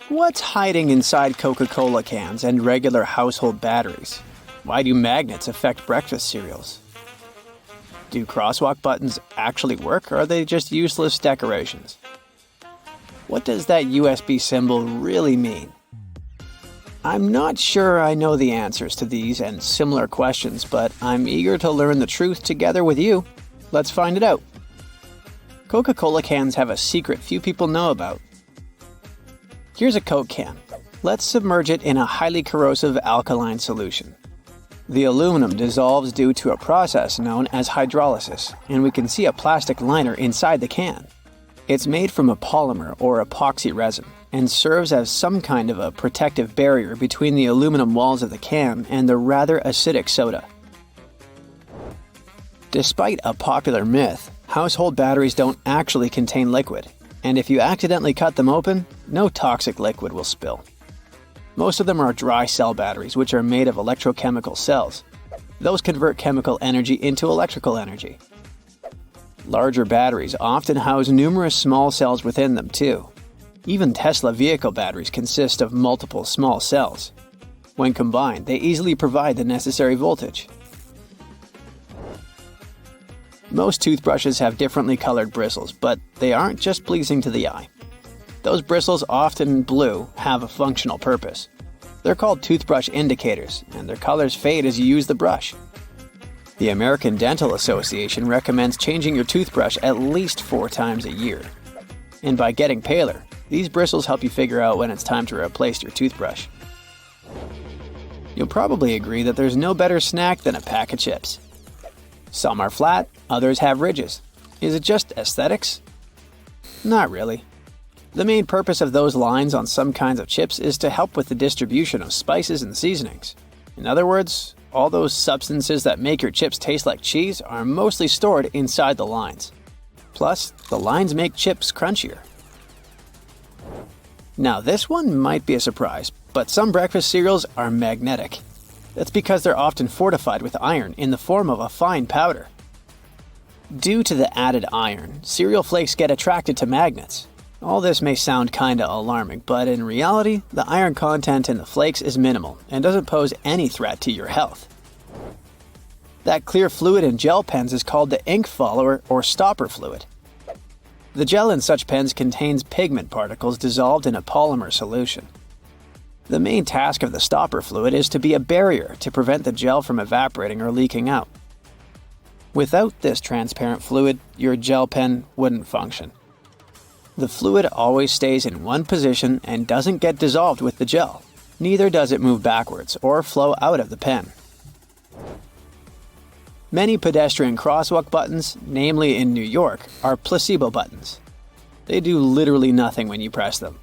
What's hiding inside Coca-Cola cans and regular household batteries? Why do magnets affect breakfast cereals? Do crosswalk buttons actually work, or are they just useless decorations? What does that USB symbol really mean? I'm not sure I know the answers to these and similar questions, but I'm eager to learn the truth together with you. Let's find it out. Coca-Cola cans have a secret few people know about. Here's a Coke can. Let's submerge it in a highly corrosive alkaline solution. The aluminum dissolves due to a process known as hydrolysis, and we can see a plastic liner inside the can. It's made from a polymer or epoxy resin and serves as some kind of a protective barrier between the aluminum walls of the can and the rather acidic soda. Despite a popular myth, household batteries don't actually contain liquid, and if you accidentally cut them open, no toxic liquid will spill. Most of them are dry cell batteries, which are made of electrochemical cells. Those convert chemical energy into electrical energy. Larger batteries often house numerous small cells within them too. Even Tesla vehicle batteries consist of multiple small cells. When combined, they easily provide the necessary voltage. Most toothbrushes have differently colored bristles, but they aren't just pleasing to the eye. Those bristles, often blue, have a functional purpose. They're called toothbrush indicators, and their colors fade as you use the brush. The American Dental Association recommends changing your toothbrush at least 4 times a year. And by getting paler, these bristles help you figure out when it's time to replace your toothbrush. You'll probably agree that there's no better snack than a pack of chips. Some are flat, others have ridges. Is it just aesthetics? Not really. The main purpose of those lines on some kinds of chips is to help with the distribution of spices and seasonings. In other words, all those substances that make your chips taste like cheese are mostly stored inside the lines. Plus, the lines make chips crunchier. Now this one might be a surprise, but some breakfast cereals are magnetic. That's because they're often fortified with iron in the form of a fine powder. Due to the added iron, cereal flakes get attracted to magnets. All this may sound kinda alarming, but in reality, the iron content in the flakes is minimal and doesn't pose any threat to your health. That clear fluid in gel pens is called the ink follower or stopper fluid. The gel in such pens contains pigment particles dissolved in a polymer solution. The main task of the stopper fluid is to be a barrier to prevent the gel from evaporating or leaking out. Without this transparent fluid, your gel pen wouldn't function. The fluid always stays in one position and doesn't get dissolved with the gel. Neither does it move backwards or flow out of the pen. Many pedestrian crosswalk buttons, namely in New York, are placebo buttons. They do literally nothing when you press them.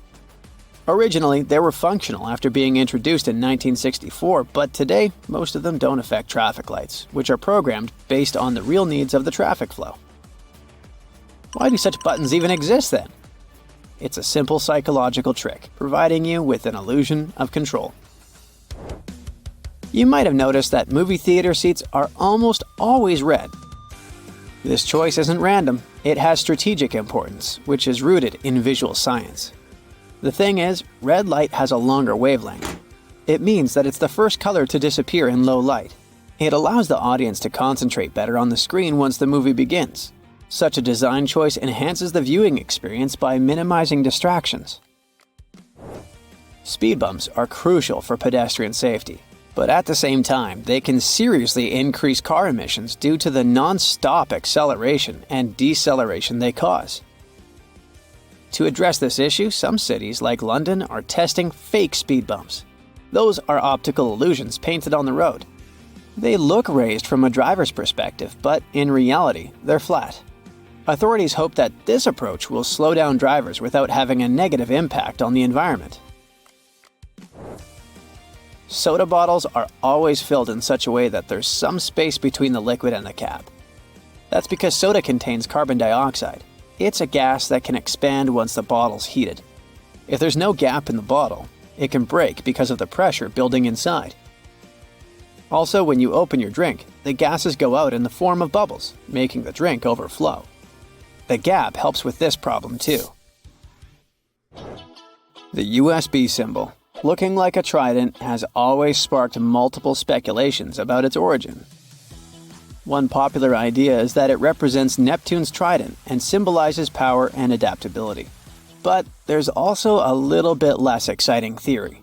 Originally, they were functional after being introduced in 1964, but today, most of them don't affect traffic lights, which are programmed based on the real needs of the traffic flow. Why do such buttons even exist then? It's a simple psychological trick, providing you with an illusion of control. You might have noticed that movie theater seats are almost always red. This choice isn't random, it has strategic importance, which is rooted in visual science. The thing is, red light has a longer wavelength. It means that it's the first color to disappear in low light. It allows the audience to concentrate better on the screen once the movie begins. Such a design choice enhances the viewing experience by minimizing distractions. Speed bumps are crucial for pedestrian safety, but at the same time, they can seriously increase car emissions due to the non-stop acceleration and deceleration they cause. To address this issue, some cities, like London, are testing fake speed bumps. Those are optical illusions painted on the road. They look raised from a driver's perspective, but in reality, they're flat. Authorities hope that this approach will slow down drivers without having a negative impact on the environment. Soda bottles are always filled in such a way that there's some space between the liquid and the cap. That's because soda contains carbon dioxide. It's a gas that can expand once the bottle's heated. If there's no gap in the bottle, it can break because of the pressure building inside. Also, when you open your drink, the gases go out in the form of bubbles, making the drink overflow. The gap helps with this problem too. The USB symbol, looking like a trident, has always sparked multiple speculations about its origin. One popular idea is that it represents Neptune's trident and symbolizes power and adaptability. But there's also a little bit less exciting theory.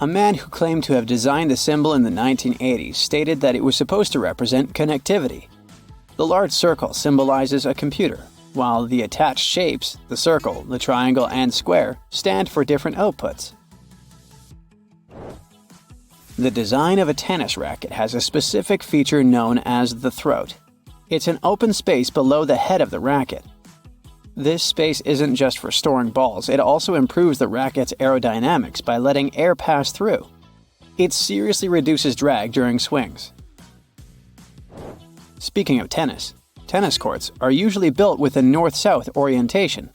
A man who claimed to have designed the symbol in the 1980s stated that it was supposed to represent connectivity. The large circle symbolizes a computer, while the attached shapes, the circle, the triangle, and square, stand for different outputs. The design of a tennis racket has a specific feature known as the throat. It's an open space below the head of the racket. This space isn't just for storing balls, it also improves the racket's aerodynamics by letting air pass through. It seriously reduces drag during swings. Speaking of tennis courts are usually built with a north-south orientation.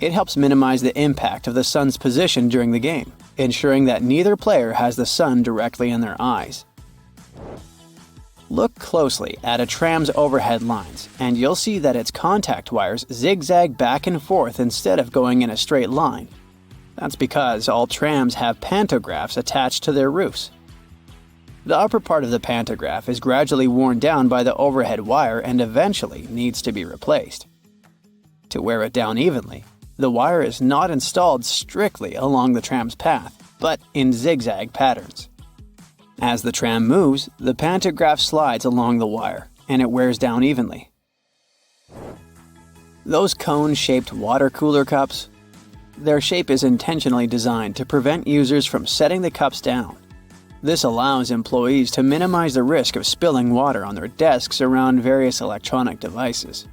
It helps minimize the impact of the sun's position during the game, ensuring that neither player has the sun directly in their eyes. Look closely at a tram's overhead lines, and you'll see that its contact wires zigzag back and forth instead of going in a straight line. That's because all trams have pantographs attached to their roofs. The upper part of the pantograph is gradually worn down by the overhead wire and eventually needs to be replaced. To wear it down evenly, the wire is not installed strictly along the tram's path, but in zigzag patterns. As the tram moves, the pantograph slides along the wire, and it wears down evenly. Those cone-shaped water cooler cups? Their shape is intentionally designed to prevent users from setting the cups down. This allows employees to minimize the risk of spilling water on their desks around various electronic devices.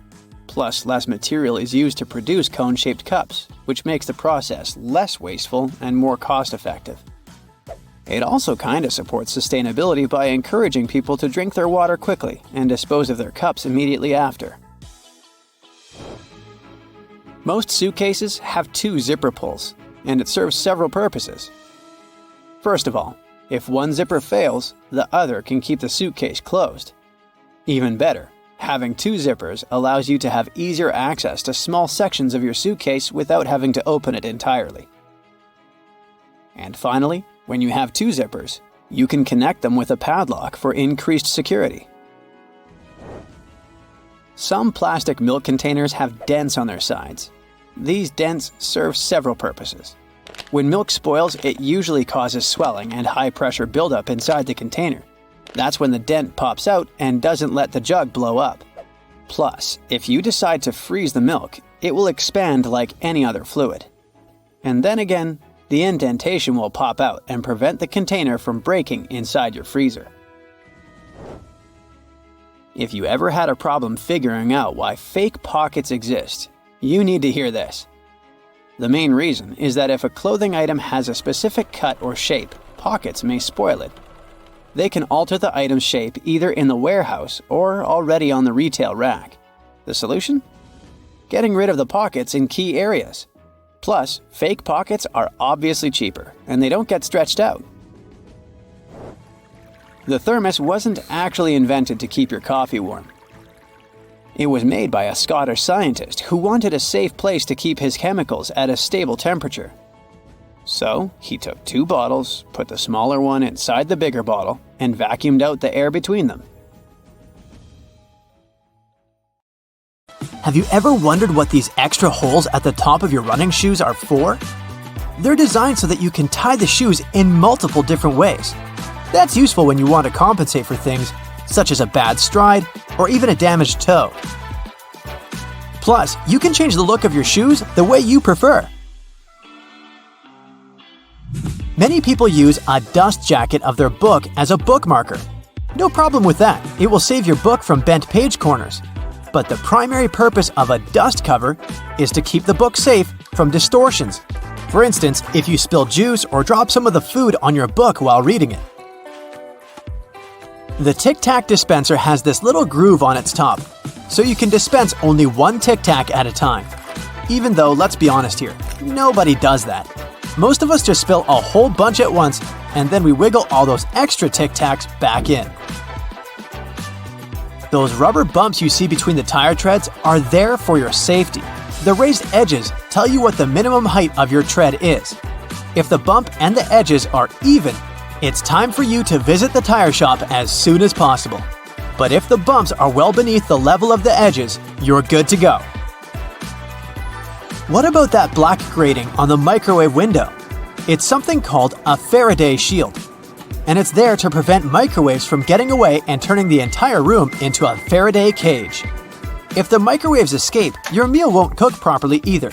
Plus, less material is used to produce cone-shaped cups, which makes the process less wasteful and more cost-effective. It also kinda supports sustainability by encouraging people to drink their water quickly and dispose of their cups immediately after. Most suitcases have 2 zipper pulls, and it serves several purposes. First of all, if one zipper fails, the other can keep the suitcase closed. Even better, having 2 zippers allows you to have easier access to small sections of your suitcase without having to open it entirely. And finally, when you have 2 zippers, you can connect them with a padlock for increased security. Some plastic milk containers have dents on their sides. These dents serve several purposes. When milk spoils, it usually causes swelling and high-pressure buildup inside the container. That's when the dent pops out and doesn't let the jug blow up. Plus, if you decide to freeze the milk, it will expand like any other fluid. And then again, the indentation will pop out and prevent the container from breaking inside your freezer. If you ever had a problem figuring out why fake pockets exist, you need to hear this. The main reason is that if a clothing item has a specific cut or shape, pockets may spoil it. They can alter the item's shape either in the warehouse or already on the retail rack. The solution? Getting rid of the pockets in key areas. Plus, fake pockets are obviously cheaper, and they don't get stretched out. The thermos wasn't actually invented to keep your coffee warm. It was made by a Scottish scientist who wanted a safe place to keep his chemicals at a stable temperature. So, he took 2 bottles, put the smaller one inside the bigger bottle, and vacuumed out the air between them. Have you ever wondered what these extra holes at the top of your running shoes are for? They're designed so that you can tie the shoes in multiple different ways. That's useful when you want to compensate for things such as a bad stride or even a damaged toe. Plus, you can change the look of your shoes the way you prefer. Many people use a dust jacket of their book as a bookmarker. No problem with that, it will save your book from bent page corners. But the primary purpose of a dust cover is to keep the book safe from distortions. For instance, if you spill juice or drop some of the food on your book while reading it. The Tic Tac dispenser has this little groove on its top, so you can dispense only 1 Tic Tac at a time. Even though, let's be honest here, nobody does that. Most of us just spill a whole bunch at once, and then we wiggle all those extra Tic Tacs back in. Those rubber bumps you see between the tire treads are there for your safety. The raised edges tell you what the minimum height of your tread is. If the bump and the edges are even, it's time for you to visit the tire shop as soon as possible. But if the bumps are well beneath the level of the edges, you're good to go. What about that black grating on the microwave window? It's something called a Faraday shield, and it's there to prevent microwaves from getting away and turning the entire room into a Faraday cage. If the microwaves escape, your meal won't cook properly either.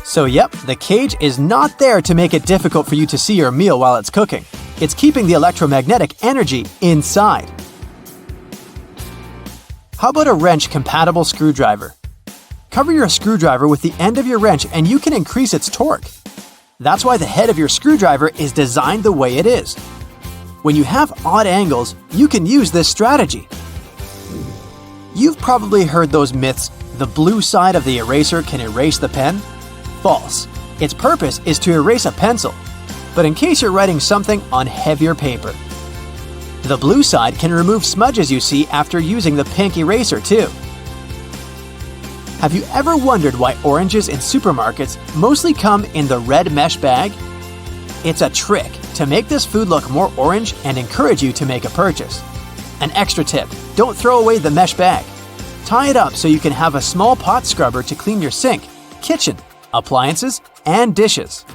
So yep, the cage is not there to make it difficult for you to see your meal while it's cooking. It's keeping the electromagnetic energy inside. How about a wrench-compatible screwdriver? Cover your screwdriver with the end of your wrench and you can increase its torque. That's why the head of your screwdriver is designed the way it is. When you have odd angles, you can use this strategy. You've probably heard those myths, the blue side of the eraser can erase the pen? False. Its purpose is to erase a pencil, but in case you're writing something on heavier paper. The blue side can remove smudges you see after using the pink eraser too. Have you ever wondered why oranges in supermarkets mostly come in the red mesh bag? It's a trick to make this food look more orange and encourage you to make a purchase. An extra tip, don't throw away the mesh bag. Tie it up so you can have a small pot scrubber to clean your sink, kitchen, appliances, and dishes.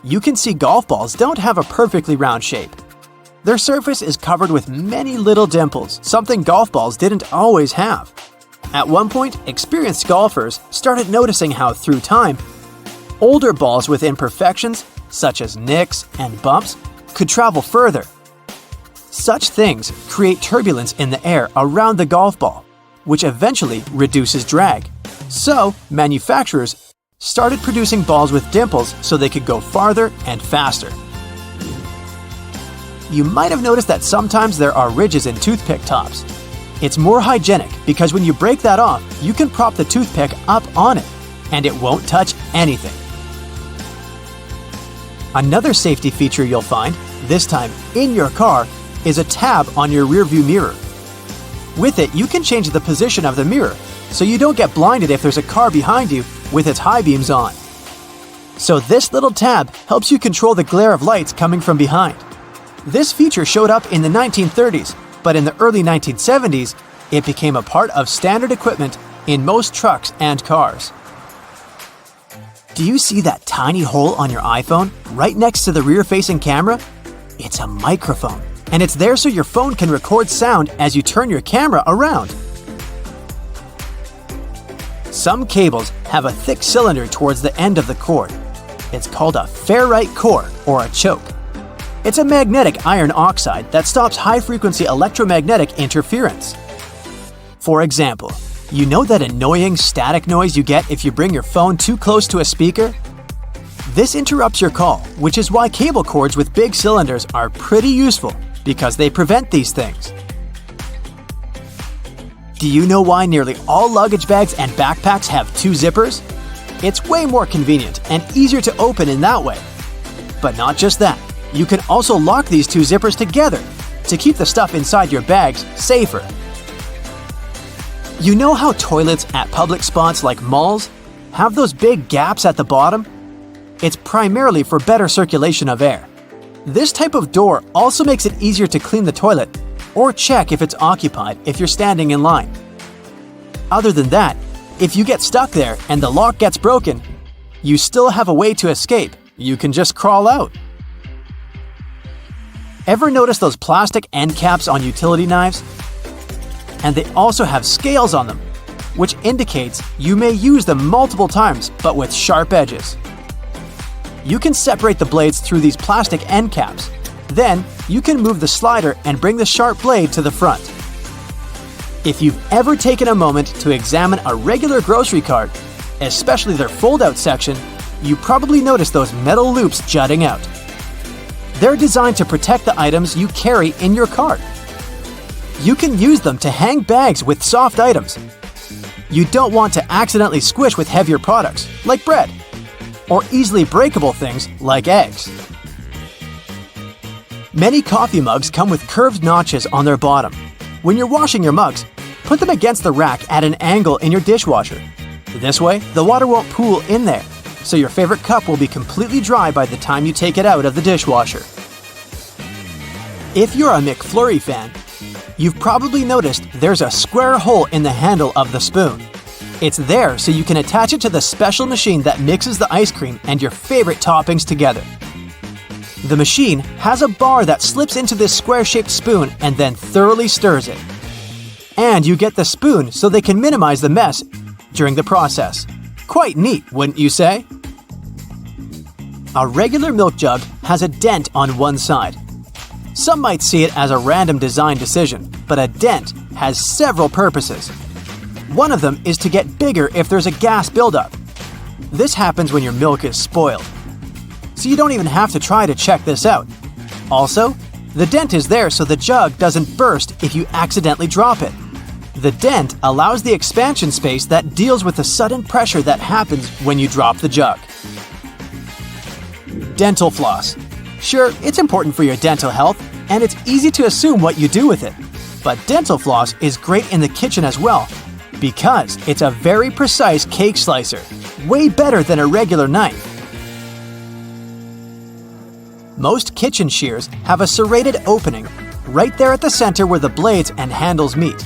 You can see golf balls don't have a perfectly round shape. Their surface is covered with many little dimples, something golf balls didn't always have. At one point, experienced golfers started noticing how, through time, older balls with imperfections, such as nicks and bumps, could travel further. Such things create turbulence in the air around the golf ball, which eventually reduces drag. So, manufacturers started producing balls with dimples so they could go farther and faster. You might have noticed that sometimes there are ridges in toothpick tops. It's more hygienic because when you break that off, you can prop the toothpick up on it, and it won't touch anything. Another safety feature you'll find, this time in your car, is a tab on your rearview mirror. With it, you can change the position of the mirror so you don't get blinded if there's a car behind you with its high beams on. So this little tab helps you control the glare of lights coming from behind. This feature showed up in the 1930s, but in the early 1970s, it became a part of standard equipment in most trucks and cars. Do you see that tiny hole on your iPhone right next to the rear-facing camera? It's a microphone, and it's there so your phone can record sound as you turn your camera around. Some cables have a thick cylinder towards the end of the cord. It's called a ferrite core or a choke. It's a magnetic iron oxide that stops high-frequency electromagnetic interference. For example, you know that annoying static noise you get if you bring your phone too close to a speaker? This interrupts your call, which is why cable cords with big cylinders are pretty useful because they prevent these things. Do you know why nearly all luggage bags and backpacks have two zippers? It's way more convenient and easier to open in that way. But not just that. You can also lock these two zippers together to keep the stuff inside your bags safer. You know how toilets at public spots like malls have those big gaps at the bottom? It's primarily for better circulation of air. This type of door also makes it easier to clean the toilet or check if it's occupied if you're standing in line. Other than that, if you get stuck there and the lock gets broken, you still have a way to escape. You can just crawl out. Ever notice those plastic end caps on utility knives? And they also have scales on them, which indicates you may use them multiple times but with sharp edges. You can separate the blades through these plastic end caps. Then, you can move the slider and bring the sharp blade to the front. If you've ever taken a moment to examine a regular grocery cart, especially their fold-out section, you probably noticed those metal loops jutting out. They're designed to protect the items you carry in your cart. You can use them to hang bags with soft items. You don't want to accidentally squish with heavier products, like bread, or easily breakable things like eggs. Many coffee mugs come with curved notches on their bottom. When you're washing your mugs, Put them against the rack at an angle in your dishwasher. This way, the water won't pool in there, so your favorite cup will be completely dry by the time you take it out of the dishwasher. If you're a McFlurry fan, you've probably noticed there's a square hole in the handle of the spoon. It's there so you can attach it to the special machine that mixes the ice cream and your favorite toppings together. The machine has a bar that slips into this square-shaped spoon and then thoroughly stirs it. And you get the spoon so they can minimize the mess during the process. Quite neat, wouldn't you say? A regular milk jug has a dent on one side. Some might see it as a random design decision, but a dent has several purposes. One of them is to get bigger if there's a gas buildup. This happens when your milk is spoiled. So you don't even have to try to check this out. Also, the dent is there so the jug doesn't burst if you accidentally drop it. The dent allows the expansion space that deals with the sudden pressure that happens when you drop the jug. Dental floss. Sure, it's important for your dental health, and it's easy to assume what you do with it. But dental floss is great in the kitchen as well, because it's a very precise cake slicer, way better than a regular knife. Most kitchen shears have a serrated opening right there at the center where the blades and handles meet.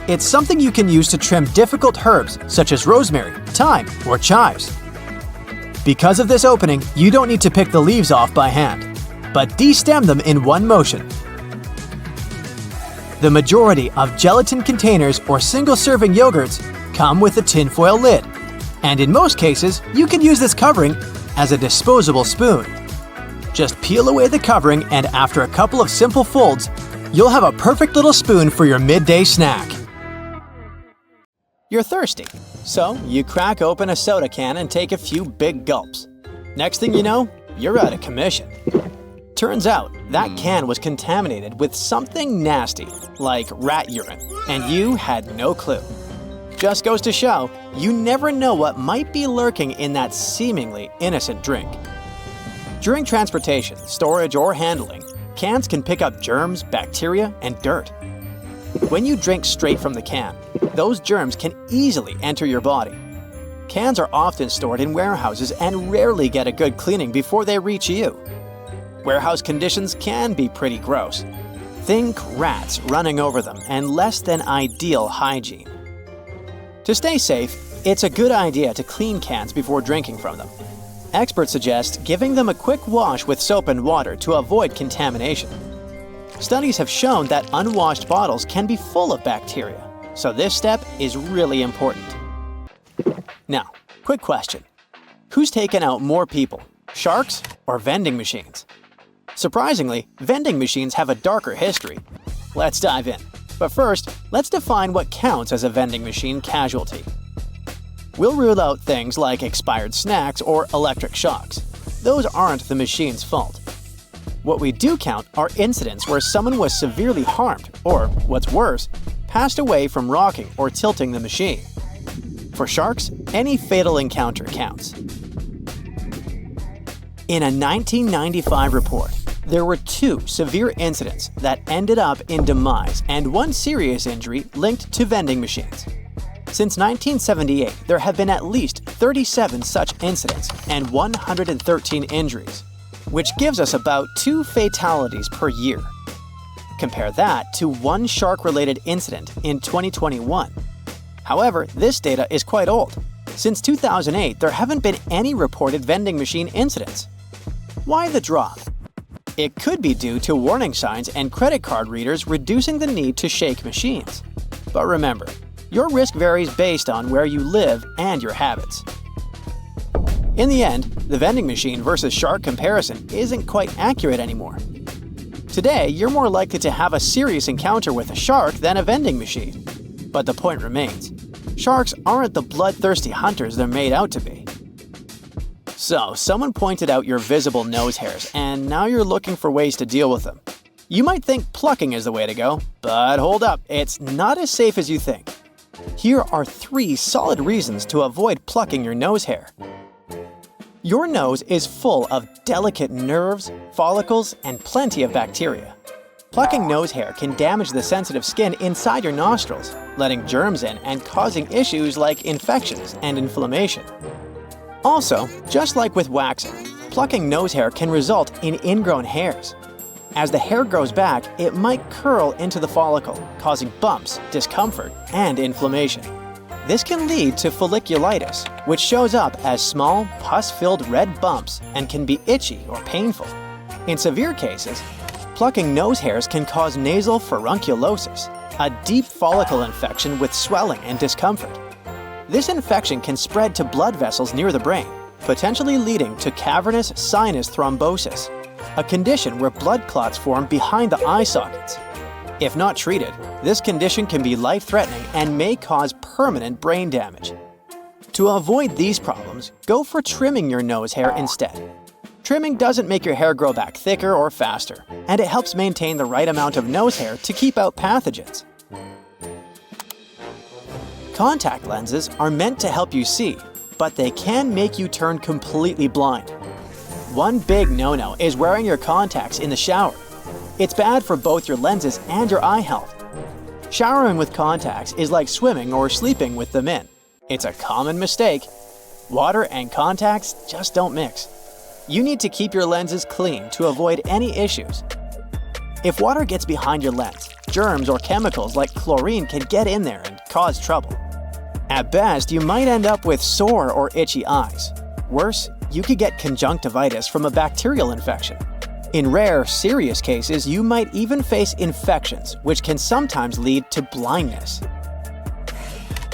It's something you can use to trim difficult herbs such as rosemary, thyme, or chives. Because of this opening, you don't need to pick the leaves off by hand, but de-stem them in one motion. The majority of gelatin containers or single-serving yogurts come with a tinfoil lid, and in most cases, you can use this covering as a disposable spoon. Just peel away the covering, and after a couple of simple folds, you'll have a perfect little spoon for your midday snack. You're thirsty, so you crack open a soda can and take a few big gulps. Next thing you know, you're out of commission. Turns out, that can was contaminated with something nasty, like rat urine, and you had no clue. Just goes to show, you never know what might be lurking in that seemingly innocent drink. During transportation, storage, or handling, cans can pick up germs, bacteria, and dirt. When you drink straight from the can, those germs can easily enter your body. Cans are often stored in warehouses and rarely get a good cleaning before they reach you. Warehouse conditions can be pretty gross. Think rats running over them and less than ideal hygiene. To stay safe, it's a good idea to clean cans before drinking from them. Experts suggest giving them a quick wash with soap and water to avoid contamination. Studies have shown that unwashed bottles can be full of bacteria, so this step is really important. Now, quick question. Who's taken out more people, sharks or vending machines? Surprisingly, vending machines have a darker history. Let's dive in. But first, let's define what counts as a vending machine casualty. We'll rule out things like expired snacks or electric shocks. Those aren't the machine's fault. What we do count are incidents where someone was severely harmed or, what's worse, passed away from rocking or tilting the machine. For sharks, any fatal encounter counts. In a 1995 report, there were 2 severe incidents that ended up in demise and 1 serious injury linked to vending machines. Since 1978, there have been at least 37 such incidents and 113 injuries, which gives us about 2 fatalities per year. Compare that to 1 shark-related incident in 2021. However, this data is quite old. Since 2008, there haven't been any reported vending machine incidents. Why the drop? It could be due to warning signs and credit card readers reducing the need to shake machines. But remember, your risk varies based on where you live and your habits. In the end, the vending machine versus shark comparison isn't quite accurate anymore. Today, you're more likely to have a serious encounter with a shark than a vending machine. But the point remains, sharks aren't the bloodthirsty hunters they're made out to be. So, someone pointed out your visible nose hairs, and now you're looking for ways to deal with them. You might think plucking is the way to go, but hold up, it's not as safe as you think. Here are 3 solid reasons to avoid plucking your nose hair. Your nose is full of delicate nerves, follicles, and plenty of bacteria. Plucking nose hair can damage the sensitive skin inside your nostrils, letting germs in and causing issues like infections and inflammation. Also, just like with waxing, plucking nose hair can result in ingrown hairs. As the hair grows back, it might curl into the follicle, causing bumps, discomfort, and inflammation. This can lead to folliculitis, which shows up as small, pus-filled red bumps and can be itchy or painful. In severe cases, plucking nose hairs can cause nasal furunculosis, a deep follicle infection with swelling and discomfort. This infection can spread to blood vessels near the brain, potentially leading to cavernous sinus thrombosis, a condition where blood clots form behind the eye sockets. If not treated, this condition can be life-threatening and may cause permanent brain damage. To avoid these problems, go for trimming your nose hair instead. Trimming doesn't make your hair grow back thicker or faster, and it helps maintain the right amount of nose hair to keep out pathogens. Contact lenses are meant to help you see, but they can make you turn completely blind. One big no-no is wearing your contacts in the shower. It's bad for both your lenses and your eye health. Showering with contacts is like swimming or sleeping with them in. It's a common mistake. Water and contacts just don't mix. You need to keep your lenses clean to avoid any issues. If water gets behind your lens, germs or chemicals like chlorine can get in there and cause trouble. At best, you might end up with sore or itchy eyes. Worse, you could get conjunctivitis from a bacterial infection. In rare, serious cases, you might even face infections, which can sometimes lead to blindness.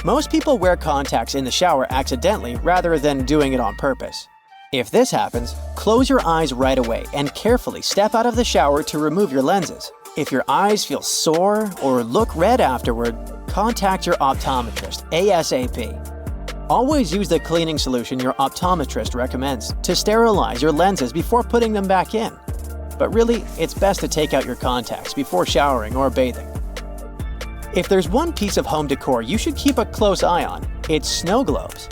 Most people wear contacts in the shower accidentally rather than doing it on purpose. If this happens, close your eyes right away and carefully step out of the shower to remove your lenses. If your eyes feel sore or look red afterward, contact your optometrist ASAP. Always use the cleaning solution your optometrist recommends to sterilize your lenses before putting them back in. But really, it's best to take out your contacts before showering or bathing. If there's one piece of home decor you should keep a close eye on, it's snow globes.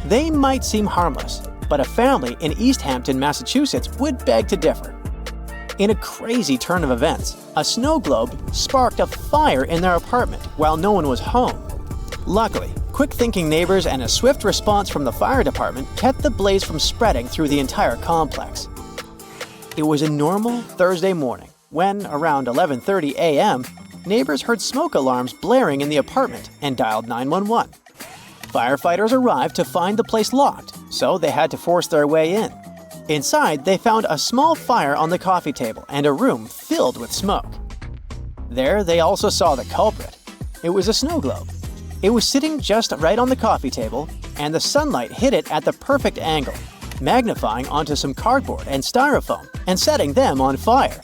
They might seem harmless, but a family in East Hampton, Massachusetts would beg to differ. In a crazy turn of events, a snow globe sparked a fire in their apartment while no one was home. Luckily, quick-thinking neighbors and a swift response from the fire department kept the blaze from spreading through the entire complex. It was a normal Thursday morning when, around 11:30 a.m., neighbors heard smoke alarms blaring in the apartment and dialed 911. Firefighters arrived to find the place locked, so they had to force their way in. Inside, they found a small fire on the coffee table and a room filled with smoke. There, they also saw the culprit. It was a snow globe. It was sitting just right on the coffee table, and the sunlight hit it at the perfect angle, magnifying onto some cardboard and styrofoam and setting them on fire.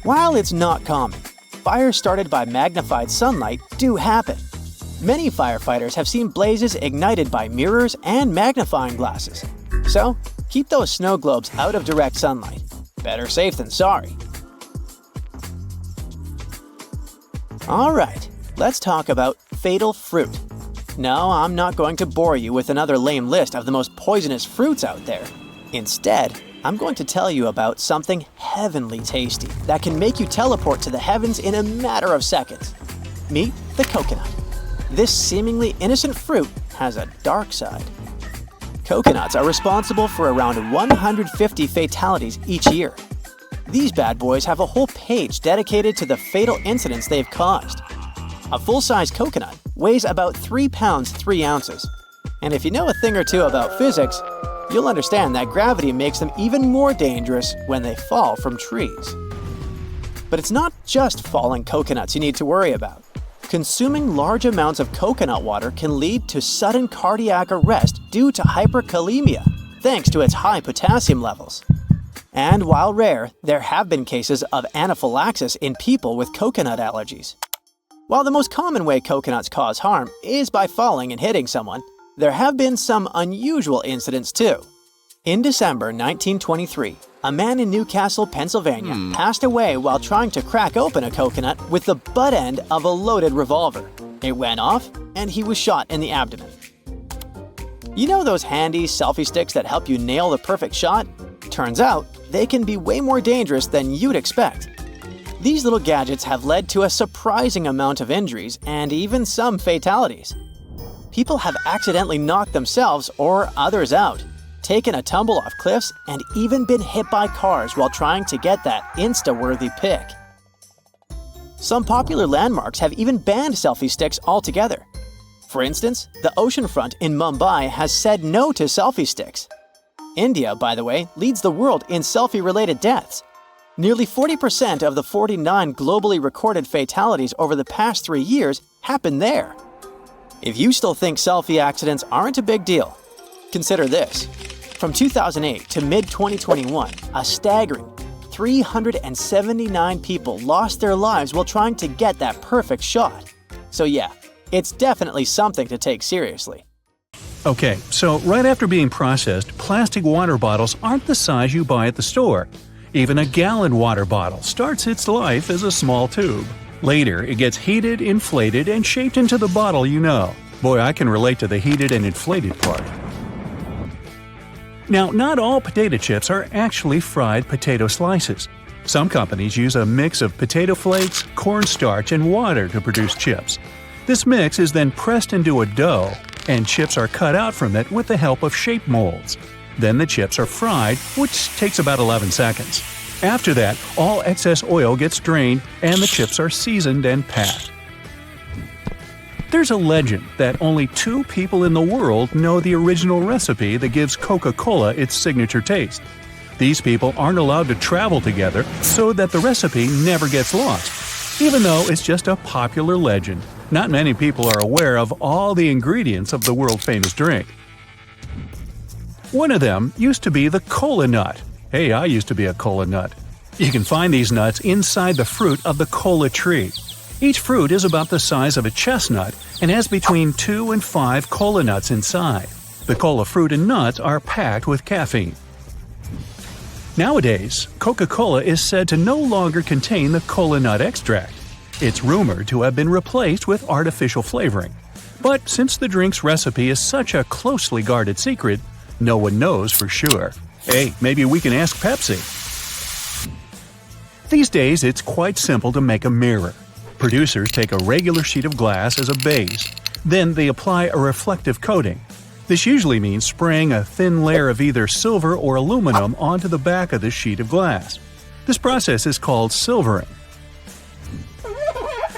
While it's not common, fires started by magnified sunlight do happen. Many firefighters have seen blazes ignited by mirrors and magnifying glasses. So, keep those snow globes out of direct sunlight. Better safe than sorry. Alright, let's talk about fatal fruit. No, I'm not going to bore you with another lame list of the most poisonous fruits out there. Instead, I'm going to tell you about something heavenly tasty that can make you teleport to the heavens in a matter of seconds. Meet the coconut. This seemingly innocent fruit has a dark side. Coconuts are responsible for around 150 fatalities each year. These bad boys have a whole page dedicated to the fatal incidents they've caused. A full-size coconut weighs about 3 pounds 3 ounces. And if you know a thing or two about physics, you'll understand that gravity makes them even more dangerous when they fall from trees. But it's not just falling coconuts you need to worry about. Consuming large amounts of coconut water can lead to sudden cardiac arrest due to hyperkalemia, thanks to its high potassium levels. And while rare, there have been cases of anaphylaxis in people with coconut allergies. While the most common way coconuts cause harm is by falling and hitting someone, there have been some unusual incidents too. In December 1923, a man in Newcastle, Pennsylvania, passed away while trying to crack open a coconut with the butt end of a loaded revolver. It went off, and he was shot in the abdomen. You know those handy selfie sticks that help you nail the perfect shot? Turns out, they can be way more dangerous than you'd expect. These little gadgets have led to a surprising amount of injuries and even some fatalities. People have accidentally knocked themselves or others out, taken a tumble off cliffs, and even been hit by cars while trying to get that Insta-worthy pic. Some popular landmarks have even banned selfie sticks altogether. For instance, the oceanfront in Mumbai has said no to selfie sticks. India, by the way, leads the world in selfie-related deaths. Nearly 40% of the 49 globally recorded fatalities over the past 3 years happened there. If you still think selfie accidents aren't a big deal, consider this. From 2008 to mid-2021, a staggering 379 people lost their lives while trying to get that perfect shot. So yeah, it's definitely something to take seriously. Okay, so right after being processed, plastic water bottles aren't the size you buy at the store. Even a gallon water bottle starts its life as a small tube. Later, it gets heated, inflated, and shaped into the bottle you know. Boy, I can relate to the heated and inflated part. Now, not all potato chips are actually fried potato slices. Some companies use a mix of potato flakes, cornstarch, and water to produce chips. This mix is then pressed into a dough, and chips are cut out from it with the help of shape molds. Then the chips are fried, which takes about 11 seconds. After that, all excess oil gets drained and the chips are seasoned and packed. There's a legend that only 2 people in the world know the original recipe that gives Coca-Cola its signature taste. These people aren't allowed to travel together so that the recipe never gets lost. Even though it's just a popular legend, not many people are aware of all the ingredients of the world-famous drink. One of them used to be the cola nut. Hey, I used to be a cola nut. You can find these nuts inside the fruit of the cola tree. Each fruit is about the size of a chestnut and has between 2 and 5 cola nuts inside. The cola fruit and nuts are packed with caffeine. Nowadays, Coca-Cola is said to no longer contain the cola nut extract. It's rumored to have been replaced with artificial flavoring. But since the drink's recipe is such a closely guarded secret, no one knows for sure. Hey, maybe we can ask Pepsi. These days, it's quite simple to make a mirror. Producers take a regular sheet of glass as a base. Then they apply a reflective coating. This usually means spraying a thin layer of either silver or aluminum onto the back of the sheet of glass. This process is called silvering.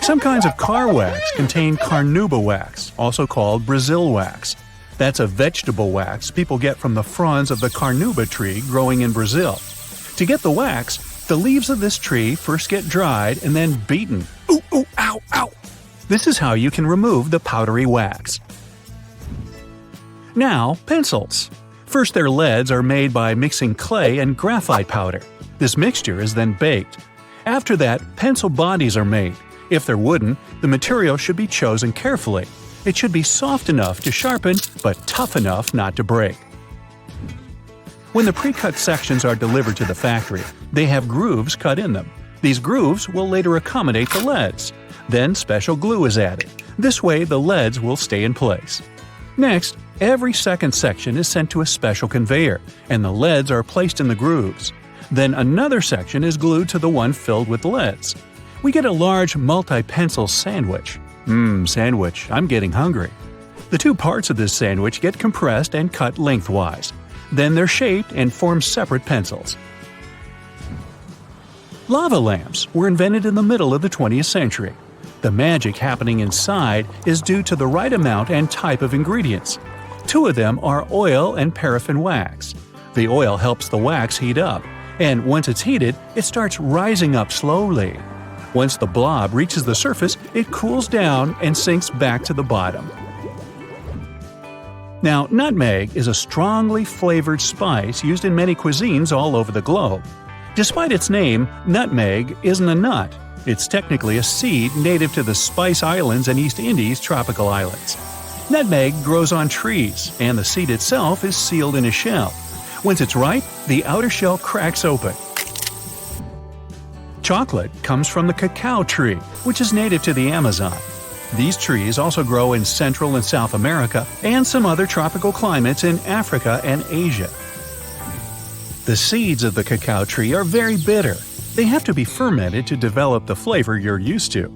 Some kinds of car wax contain Carnauba wax, also called Brazil wax. That's a vegetable wax people get from the fronds of the Carnauba tree growing in Brazil. To get the wax, the leaves of this tree first get dried and then beaten. Ooh, ooh, ow, ow! This is how you can remove the powdery wax. Now, pencils. First, their leads are made by mixing clay and graphite powder. This mixture is then baked. After that, pencil bodies are made. If they're wooden, the material should be chosen carefully. It should be soft enough to sharpen, but tough enough not to break. When the pre-cut sections are delivered to the factory, they have grooves cut in them. These grooves will later accommodate the leads. Then special glue is added. This way the leads will stay in place. Next, every second section is sent to a special conveyor, and the leads are placed in the grooves. Then another section is glued to the one filled with leads. We get a large multi-pencil sandwich. Sandwich, I'm getting hungry. The 2 parts of this sandwich get compressed and cut lengthwise. Then they're shaped and form separate pencils. Lava lamps were invented in the middle of the 20th century. The magic happening inside is due to the right amount and type of ingredients. 2 of them are oil and paraffin wax. The oil helps the wax heat up, and once it's heated, it starts rising up slowly. Once the blob reaches the surface, it cools down and sinks back to the bottom. Now, nutmeg is a strongly flavored spice used in many cuisines all over the globe. Despite its name, nutmeg isn't a nut. It's technically a seed native to the Spice Islands and East Indies tropical islands. Nutmeg grows on trees, and the seed itself is sealed in a shell. Once it's ripe, the outer shell cracks open. Chocolate comes from the cacao tree, which is native to the Amazon. These trees also grow in Central and South America and some other tropical climates in Africa and Asia. The seeds of the cacao tree are very bitter. They have to be fermented to develop the flavor you're used to.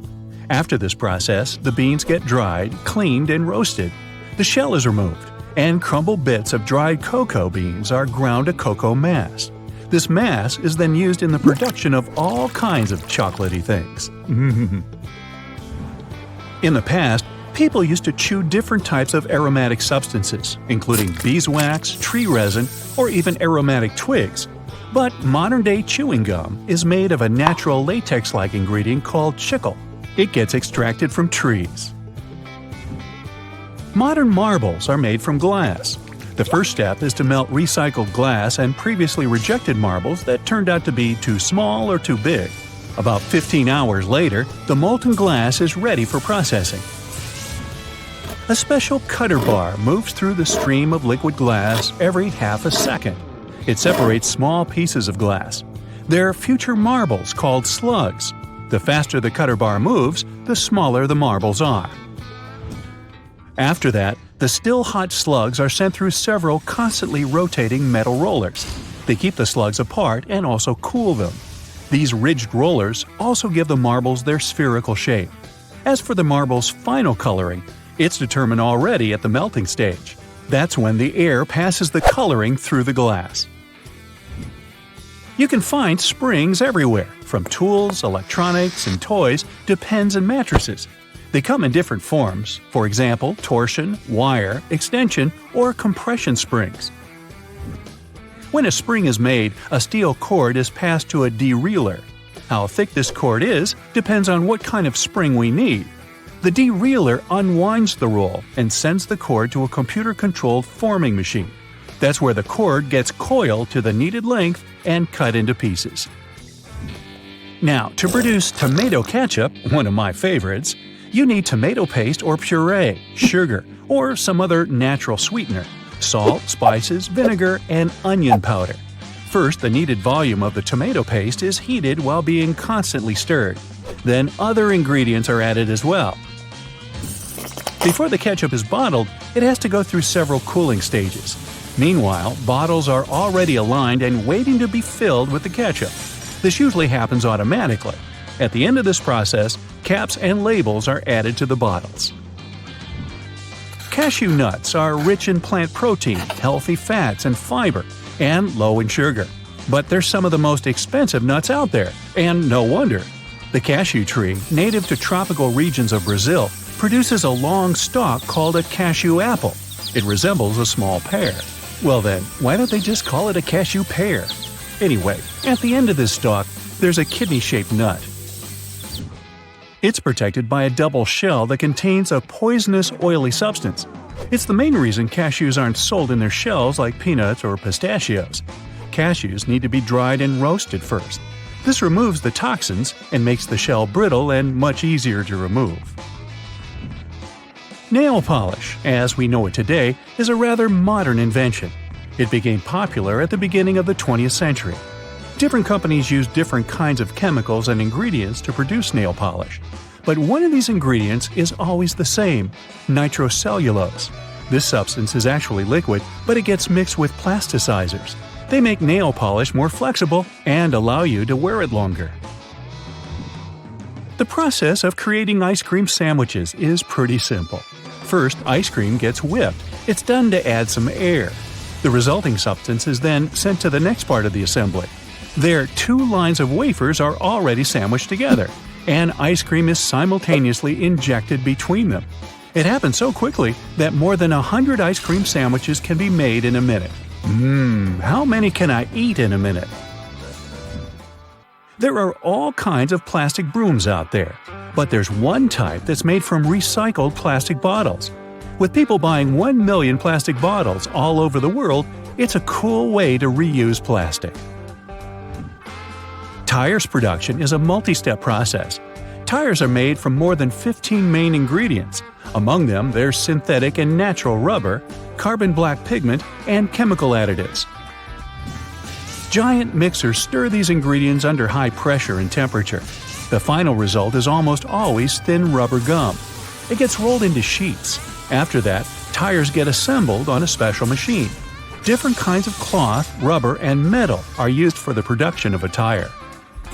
After this process, the beans get dried, cleaned, and roasted. The shell is removed, and crumbled bits of dried cocoa beans are ground to cocoa mass. This mass is then used in the production of all kinds of chocolatey things. In the past, people used to chew different types of aromatic substances, including beeswax, tree resin, or even aromatic twigs. But modern-day chewing gum is made of a natural latex-like ingredient called chicle. It gets extracted from trees. Modern marbles are made from glass. The first step is to melt recycled glass and previously rejected marbles that turned out to be too small or too big. About 15 hours later, the molten glass is ready for processing. A special cutter bar moves through the stream of liquid glass every half a second. It separates small pieces of glass. They're future marbles called slugs. The faster the cutter bar moves, the smaller the marbles are. After that, the still hot slugs are sent through several constantly rotating metal rollers. They keep the slugs apart and also cool them. These ridged rollers also give the marbles their spherical shape. As for the marble's final coloring, it's determined already at the melting stage. That's when the air passes the coloring through the glass. You can find springs everywhere, from tools, electronics, and toys to pens and mattresses. They come in different forms, for example, torsion, wire, extension, or compression springs. When a spring is made, a steel cord is passed to a dereeler. How thick this cord is depends on what kind of spring we need. The dereeler unwinds the roll and sends the cord to a computer-controlled forming machine. That's where the cord gets coiled to the needed length and cut into pieces. Now, to produce tomato ketchup, one of my favorites, you need tomato paste or puree, sugar, or some other natural sweetener, salt, spices, vinegar, and onion powder. First, the needed volume of the tomato paste is heated while being constantly stirred. Then other ingredients are added as well. Before the ketchup is bottled, it has to go through several cooling stages. Meanwhile, bottles are already aligned and waiting to be filled with the ketchup. This usually happens automatically. At the end of this process, caps and labels are added to the bottles. Cashew nuts are rich in plant protein, healthy fats and fiber, and low in sugar. But they're some of the most expensive nuts out there, and no wonder. The cashew tree, native to tropical regions of Brazil, produces a long stalk called a cashew apple. It resembles a small pear. Well then, why don't they just call it a cashew pear? Anyway, at the end of this stalk, there's a kidney-shaped nut. It's protected by a double shell that contains a poisonous, oily substance. It's the main reason cashews aren't sold in their shells like peanuts or pistachios. Cashews need to be dried and roasted first. This removes the toxins and makes the shell brittle and much easier to remove. Nail polish, as we know it today, is a rather modern invention. It became popular at the beginning of the 20th century. Different companies use different kinds of chemicals and ingredients to produce nail polish. But one of these ingredients is always the same: nitrocellulose. This substance is actually liquid, but it gets mixed with plasticizers. They make nail polish more flexible and allow you to wear it longer. The process of creating ice cream sandwiches is pretty simple. First, ice cream gets whipped. It's done to add some air. The resulting substance is then sent to the next part of the assembly. There, 2 lines of wafers are already sandwiched together, and ice cream is simultaneously injected between them. It happens so quickly that more than 100 ice cream sandwiches can be made in a minute. How many can I eat in a minute? There are all kinds of plastic brooms out there, but there's one type that's made from recycled plastic bottles. With people buying 1 million plastic bottles all over the world, it's a cool way to reuse plastic. Tires production is a multi-step process. Tires are made from more than 15 main ingredients. Among them, there's synthetic and natural rubber, carbon black pigment, and chemical additives. Giant mixers stir these ingredients under high pressure and temperature. The final result is almost always thin rubber gum. It gets rolled into sheets. After that, tires get assembled on a special machine. Different kinds of cloth, rubber, and metal are used for the production of a tire.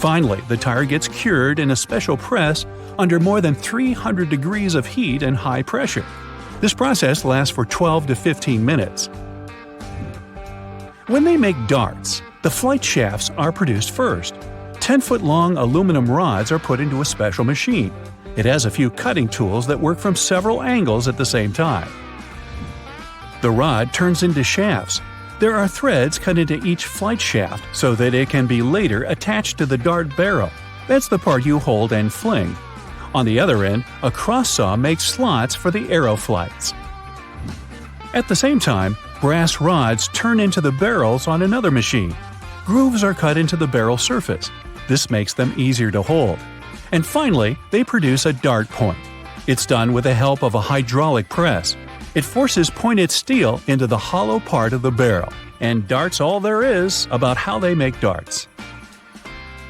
Finally, the tire gets cured in a special press under more than 300 degrees of heat and high pressure. This process lasts for 12 to 15 minutes. When they make darts, the flight shafts are produced first. 10-foot-long aluminum rods are put into a special machine. It has a few cutting tools that work from several angles at the same time. The rod turns into shafts. There are threads cut into each flight shaft so that it can be later attached to the dart barrel. That's the part you hold and fling. On the other end, a cross saw makes slots for the arrow flights. At the same time, brass rods turn into the barrels on another machine. Grooves are cut into the barrel surface. This makes them easier to hold. And finally, they produce a dart point. It's done with the help of a hydraulic press. It forces pointed steel into the hollow part of the barrel. And dart's all there is about how they make darts.